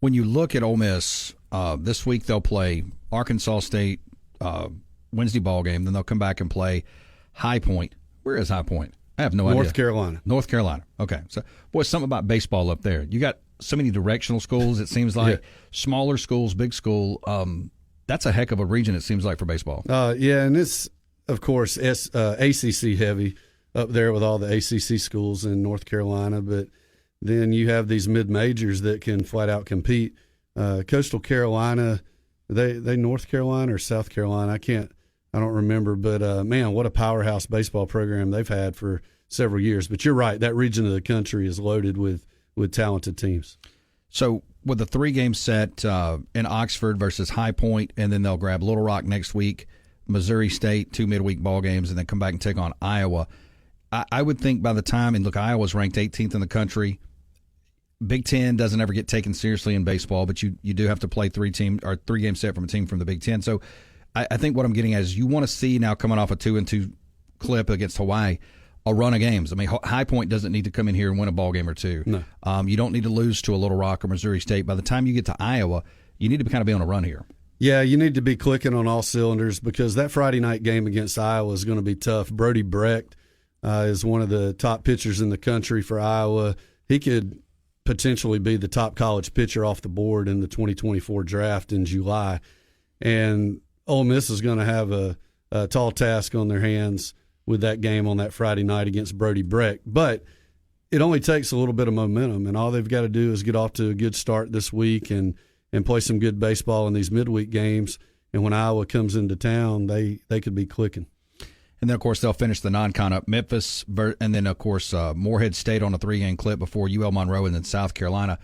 when you look at Ole Miss, this week they'll play Arkansas State Wednesday ball game. Then they'll come back and play High Point. Where is High Point? I have no idea. North Carolina. Okay. So, boy, something about baseball up there. You got so many directional schools, it seems like. Smaller schools, big school. That's a heck of a region, it seems like, for baseball. And it's, of course, ACC heavy up there with all the ACC schools in North Carolina. But then you have these mid-majors that can flat-out compete. Coastal Carolina, they North Carolina or South Carolina? I don't remember, but man, what a powerhouse baseball program they've had for several years. But you're right, that region of the country is loaded with talented teams. So with the 3-game set in Oxford versus High Point, and then they'll grab Little Rock next week, Missouri State, 2 midweek ball games, and then come back and take on Iowa. I would think by the time, and look, Iowa's ranked 18th in the country. Big Ten doesn't ever get taken seriously in baseball, but you do have to play 3-game set from a team from the Big Ten. So I think what I'm getting at is you want to see now, coming off a 2-2 clip against Hawaii, a run of games. I mean, High Point doesn't need to come in here and win a ball game or two. No. You don't need to lose to a Little Rock or Missouri State. By the time you get to Iowa, you need to kind of be on a run here. Yeah, you need to be clicking on all cylinders because that Friday night game against Iowa is going to be tough. Brody Brecht is one of the top pitchers in the country for Iowa. He could potentially be the top college pitcher off the board in the 2024 draft in July. And Ole Miss is going to have a tall task on their hands with that game on that Friday night against Brody Brecht. But it only takes a little bit of momentum, and all they've got to do is get off to a good start this week and play some good baseball in these midweek games. And when Iowa comes into town, they could be clicking. And then, of course, they'll finish the non-con up Memphis, and then, of course, Morehead State on a 3-game clip before UL Monroe and then South Carolina.